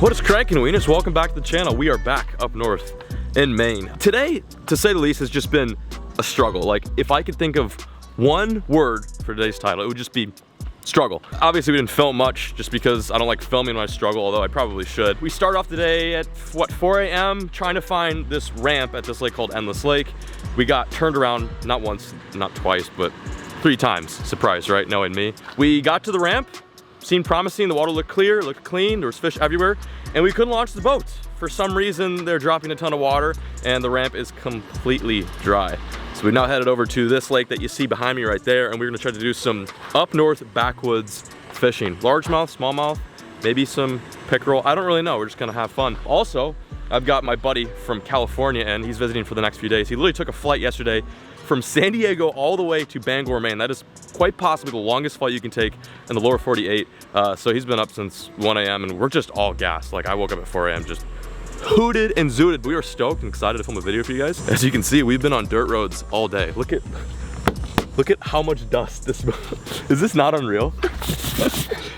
What is cranking, Wieners? Welcome back to the channel. We are back up north in Maine. Today, to say the least, has just been a struggle. Like, if I could think of one word for today's title, it would just be struggle. Obviously, we didn't film much just because I don't like filming when I struggle, although I probably should. We start off the day at, what, 4 a.m. trying to find this ramp at this lake called Endless Lake. We got turned around, not once, not twice, but 3 times. Surprise, right? Knowing me. We got to the ramp, seemed promising, the water looked clear, looked clean, there was fish everywhere, and we couldn't launch the boat. For some reason, they're dropping a ton of water, and the ramp is completely dry. So we now headed over to this lake that you see behind me right there, and we're gonna try to do some up north backwoods fishing. Largemouth, smallmouth, maybe some pickerel, I don't really know, we're just gonna have fun. Also, I've got my buddy from California, and he's visiting for the next few days. He literally took a flight yesterday from San Diego all the way to Bangor, Maine. That is quite possibly the longest flight you can take in the lower 48. So he's been up since 1 a.m. and we're just all gassed. Like, I woke up at 4 a.m. just hooted and zooted. We are stoked and excited to film a video for you guys. As you can see, we've been on dirt roads all day. Look at how much dust this is. This not unreal?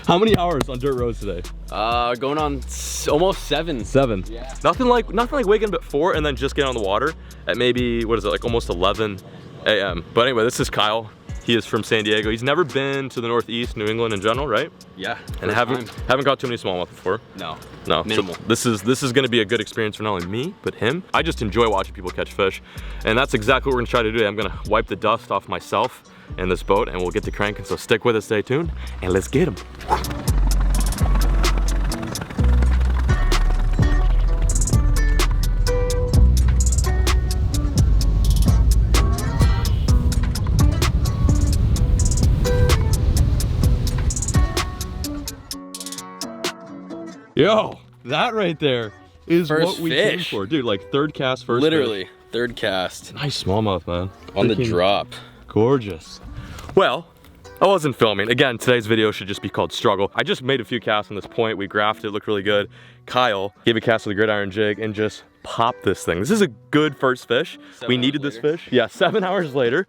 How many hours on dirt roads today? Going on almost 7. 7. Yeah. Nothing like waking up at 4 and then just getting on the water at maybe, what is it, like almost 11 a.m. But anyway, this is Kyle. He is from San Diego. He's never been to the Northeast, New England in general, right? Yeah. And haven't caught too many smallmouth before. No. Minimal. So this is going to be a good experience for not only me but him. I just enjoy watching people catch fish, and that's exactly what we're going to try to do. I'm going to wipe the dust off myself in this boat, and we'll get to cranking. So stick with us, stay tuned, and let's get them. Yo, that right there is first what we fish. came for. Dude, like third cast, first Literally, fish. third cast. Nice smallmouth, man. On the drop. Gorgeous. Well, I wasn't filming. Again, today's video should just be called struggle. I just made a few casts on this point. We graphed it, looked really good. Kyle gave a cast with a gridiron jig and just popped this thing. This is a good first fish. We needed this fish. Yeah, 7 hours later,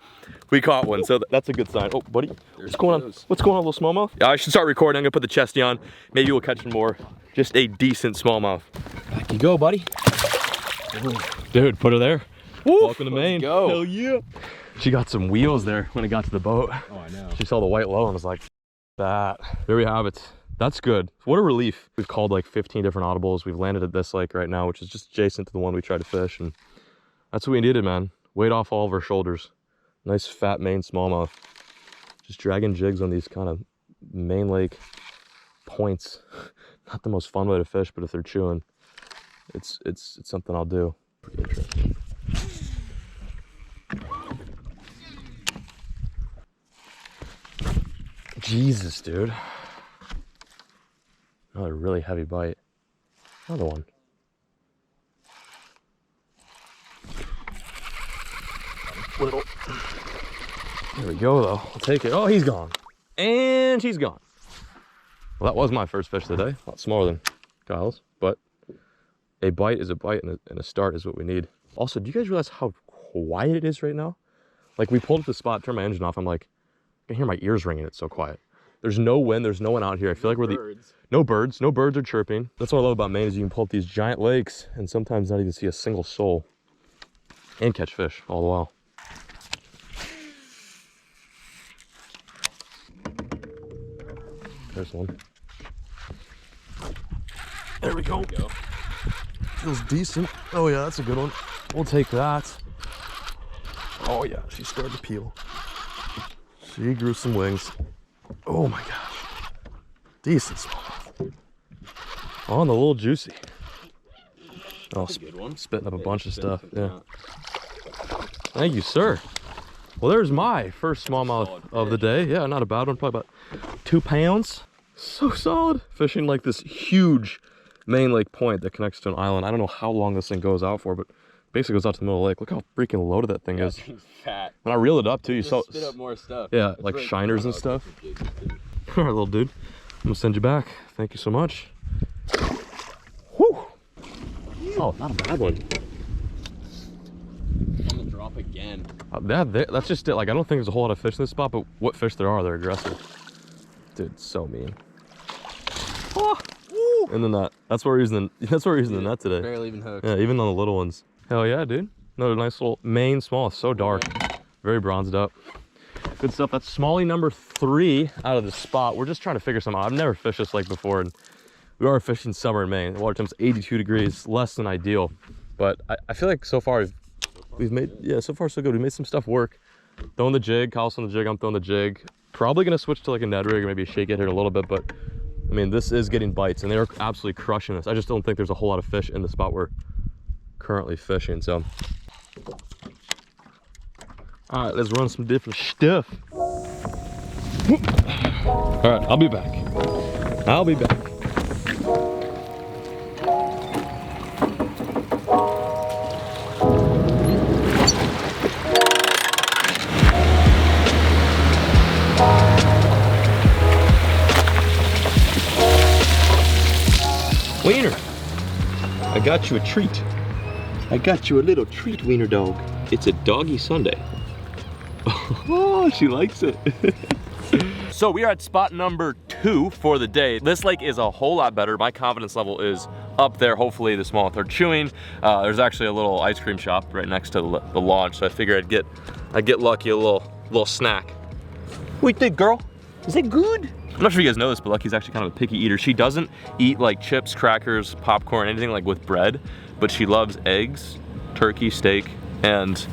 we caught one. So that's a good sign. Oh, buddy, what's going on? What's going on, little smallmouth? Yeah, I should start recording. I'm gonna put the chesty on. Maybe we'll catch some more. Just a decent smallmouth. Back you go, buddy. Dude, put her there. Woo, welcome to Maine. Go. Hell yeah. She got some wheels there when it got to the boat. Oh, I know. She saw the white low and was like, that. There we have it. That's good. What a relief. We've called like 15 different audibles. We've landed at this lake right now, which is just adjacent to the one we tried to fish. And that's what we needed, man. Weight off all of our shoulders. Nice fat Maine smallmouth. Just dragging jigs on these kind of Maine lake points. Not the most fun way to fish, but if they're chewing, it's something I'll do. Pretty interesting. Jesus, dude. Another really heavy bite. Another one. Little. There we go, though. I'll take it. Oh, he's gone. And he's gone. Well, that was my first fish today. A lot smaller than Kyle's, but a bite is a bite, and a start is what we need. Also, do you guys realize how quiet it is right now? Like, we pulled up the spot, turned my engine off. I'm like, I can hear my ears ringing. It's so quiet. There's no wind. There's no one out here. I feel like we're no birds. No birds are chirping. That's what I love about Maine is you can pull up these giant lakes and sometimes not even see a single soul and catch fish all the while. There's one. There we go. Feels decent. Oh yeah, that's a good one. We'll take that. Oh yeah, she started to peel. She grew some wings. Oh my gosh. Decent smallmouth. On the little juicy. Oh, spitting up a bunch of stuff. Yeah. Thank you, sir. Well, there's my first smallmouth of the day. Yeah, not a bad one. Probably about 2 pounds. So solid. Fishing like this huge Maine Lake point that connects to an island. I don't know how long this thing goes out for, but basically goes out to the middle of the lake. Look how freaking loaded that thing is. Fat. When I reeled it up too, you saw spit up more stuff. Yeah, like really shiners and stuff. All right, little dude. I'm gonna send you back. Thank you so much. Whew. Oh, not a bad one. On the drop again. That's just it. Like, I don't think there's a whole lot of fish in this spot, but what fish there are, they're aggressive. Dude, so mean. Oh, woo. in the net. That's where we're using the net today. Barely even hooked. Yeah, even on the little ones. Hell yeah, dude. Another nice little Maine small. So dark, very bronzed up. Good stuff. That's smallie number 3 out of the spot. We're just trying to figure something out. I've never fished this lake before, and we are fishing summer in Maine. The water temp's 82 degrees, less than ideal. But I feel like so far we've made, yeah, so far so good. We made some stuff work. Throwing the jig, Kyle's on the jig, I'm throwing the jig. Probably gonna switch to like a Ned rig or maybe shake it here a little bit, but I mean, this is getting bites and they're absolutely crushing us. I just don't think there's a whole lot of fish in the spot we're currently fishing, so. All right, let's run some different stuff. All right, I'll be back. I'll be back. Wiener, I got you a treat. I got you a little treat, Wiener dog. It's a doggy Sunday. Oh, she likes it. So we are at spot number 2 for the day. This lake is a whole lot better. My confidence level is up there. Hopefully the smallmouth are chewing. There's actually a little ice cream shop right next to the launch, so I figured I'd get lucky, a little snack. What do you think, girl? Is it good? I'm not sure you guys know this, but Lucky's actually kind of a picky eater. She doesn't eat like chips, crackers, popcorn, anything like with bread, but she loves eggs, turkey, steak, and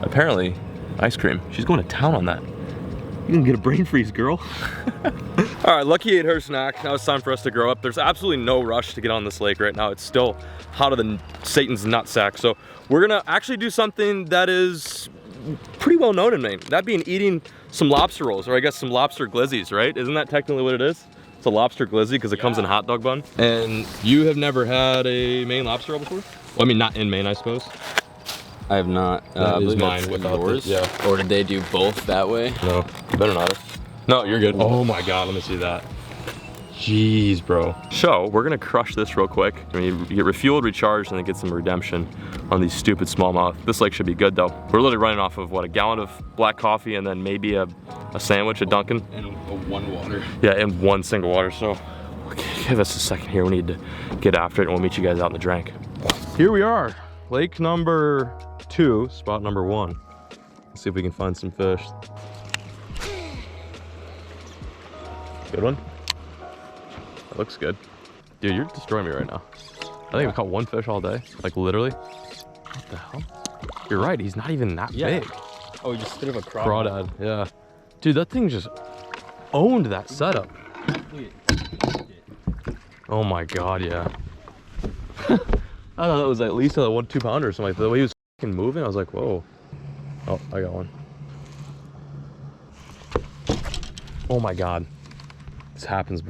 apparently ice cream. She's going to town on that. You're gonna get a brain freeze, girl. All right, Lucky ate her snack. Now it's time for us to grow up. There's absolutely no rush to get on this lake right now. It's still hotter than Satan's nutsack. So we're gonna actually do something that is pretty well known in Maine. That being eating some lobster rolls, or I guess some lobster glizzies, right? Isn't that technically what it is? It's a lobster glizzy because it comes in a hot dog bun. And you have never had a Maine lobster roll before? Well, I mean, not in Maine, I suppose. I have not. That is mine without yours. Yeah. Or did they do both that way? No, better not. No, you're good. Oh my God, let me see that. Jeez, bro. So we're gonna crush this real quick. I mean, you get refueled, recharged, and then get some redemption on these stupid smallmouth. This lake should be good though. We're literally running off of what, a gallon of black coffee and then maybe a sandwich at Dunkin'. And one water. Yeah, and one single water. So okay, give us a second here. We need to get after it and we'll meet you guys out in the drink. Here we are, lake number 2, spot number 1. Let's see if we can find some fish. Good one. That looks good. Dude, you're destroying me right now. I think I caught 1 fish all day. Like literally. What the hell? You're right, he's not even that big. Oh, just spit of a crawdad. Yeah. Dude, that thing just owned that setup. Oh my God, yeah. I thought that was at least a 1-2 pounder or something like that. The way he was fucking moving, I was like, whoa. Oh, I got one. Oh my God. This happened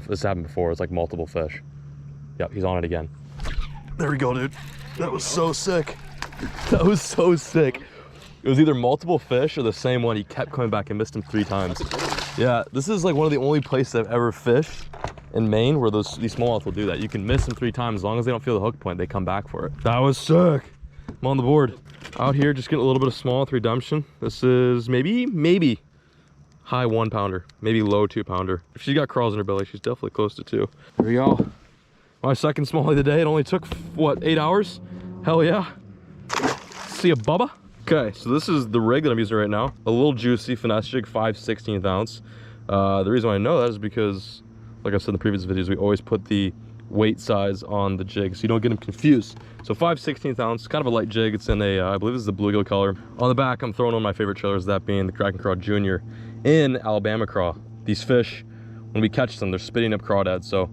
before. It's like multiple fish. Yep, he's on it again. There we go, dude. That was so sick. That was so sick. It was either multiple fish or the same one. He kept coming back and missed him 3 times. Yeah, this is like one of the only places I've ever fished in Maine where these smallmouth will do that. You can miss them 3 times. As long as they don't feel the hook point, they come back for it. That was sick. I'm on the board. Out here, just getting a little bit of smallmouth redemption. This is maybe high 1 pounder, maybe low 2 pounder. If she's got crawls in her belly, she's definitely close to 2. Here we go. My second smallie of the day. It only took, what, 8 hours? Hell yeah. See a bubba? Okay, so this is the rig that I'm using right now. A little juicy finesse jig, 5/16 ounce. The reason why I know that is because, like I said in the previous videos, we always put the weight size on the jig so you don't get them confused. So 5/16 ounce, kind of a light jig. It's in a, I believe this is the bluegill color. On the back, I'm throwing one of my favorite trailers, that being the Kraken Craw Jr. in Alabama Craw. These fish, when we catch them, they're spitting up crawdads. So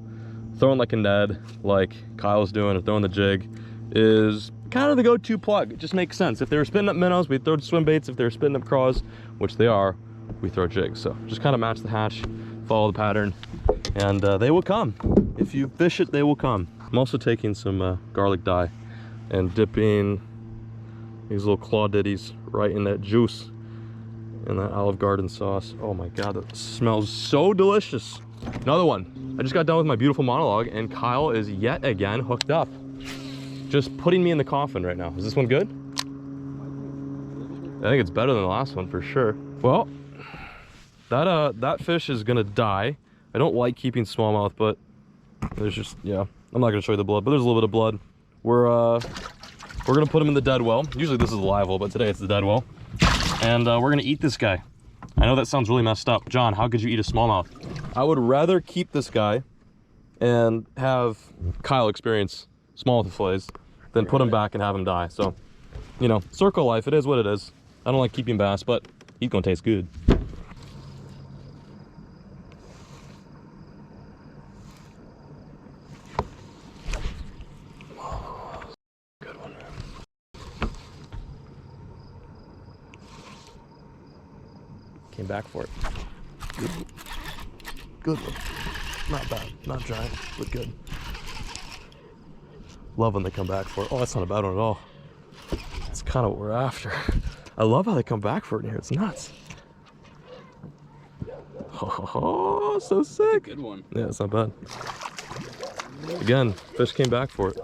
throwing like a Ned, like Kyle's doing, or throwing the jig, is kind of the go-to plug. It just makes sense. If they were spitting up minnows, we throw swim baits. If they're spitting up craws, which they are, we throw jigs. So just kind of match the hatch, follow the pattern, and they will come. If you fish it, they will come. I'm also taking some garlic dye and dipping these little claw ditties right in that juice and that Olive Garden sauce. Oh my God, that smells so delicious. Another one. I just got done with my beautiful monologue and Kyle is yet again hooked up. Just putting me in the coffin right now. Is this one good? I think it's better than the last one for sure. Well, that fish is gonna die. I don't like keeping smallmouth, but there's just, yeah, I'm not gonna show you the blood, but there's a little bit of blood. We're gonna put him in the dead well. Usually this is the live well, but today it's the dead well. And we're gonna eat this guy. I know that sounds really messed up. John, how could you eat a smallmouth? I would rather keep this guy and have Kyle experience smallmouth fillets than put him back and have him die. So, you know, circle life, it is what it is. I don't like keeping bass, but he's gonna taste good. Good one, man. Came back for it. Good one. Not bad, not giant, but good. Love when they come back for it. Oh, that's not a bad one at all. That's kind of what we're after. I love how they come back for it in here. It's nuts. Oh, so sick. Good one. Yeah, it's not bad. Again, fish came back for it.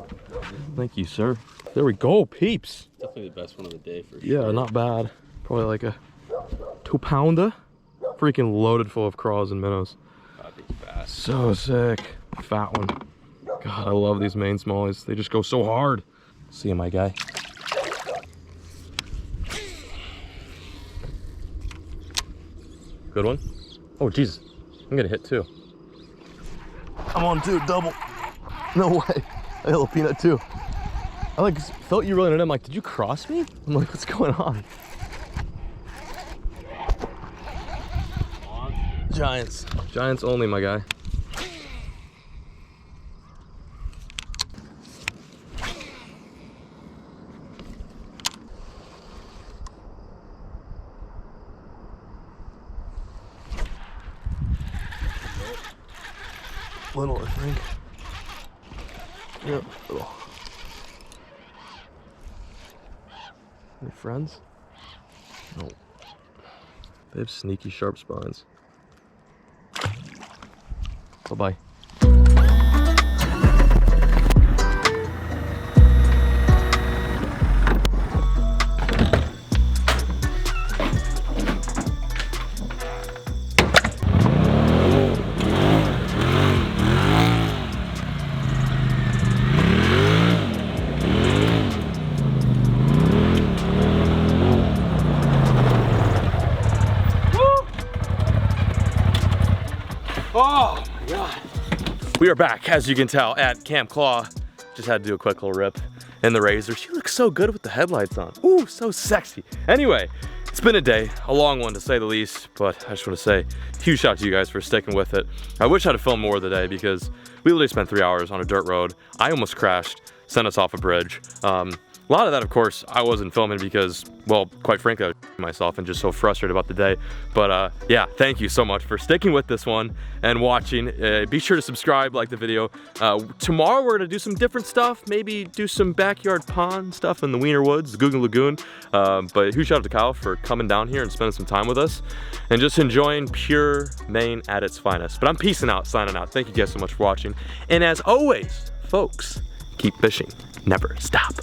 Thank you, sir. There we go, peeps. Definitely the best one of the day for sure. Yeah, not bad. Probably like a 2-pounder. Freaking loaded full of craws and minnows. So sick. Fat one. God, I love these Maine smallies. They just go so hard. See you, my guy. Good one. Oh, Jesus. I'm gonna hit two. I'm on two, double. No way. I hit a little peanut too. I like felt you reeling it in. I'm like, did you cross me? I'm like, what's going on? Giants. Giants only, my guy. Little, I think. Yep. Oh. Any friends? No. They have sneaky sharp spines. Bye-bye. Oh my God. We are back, as you can tell, at Camp Claw. Just had to do a quick little rip in the Razor. She looks so good with the headlights on. Ooh, so sexy. Anyway, it's been a day, a long one to say the least, but I just want to say huge shout out to you guys for sticking with it. I wish I had filmed more of the day because we literally spent 3 hours on a dirt road. I almost crashed, sent us off a bridge. A lot of that, of course, I wasn't filming because, well, quite frankly, I was myself and just so frustrated about the day. But yeah, thank you so much for sticking with this one and watching. Be sure to subscribe, like the video. Tomorrow we're gonna do some different stuff, maybe do some backyard pond stuff in the Wiener Woods, the Guggen Lagoon. But huge shout out to Kyle for coming down here and spending some time with us and just enjoying pure Maine at its finest. But I'm peacing out, signing out. Thank you guys so much for watching. And as always, folks, keep fishing. Never stop.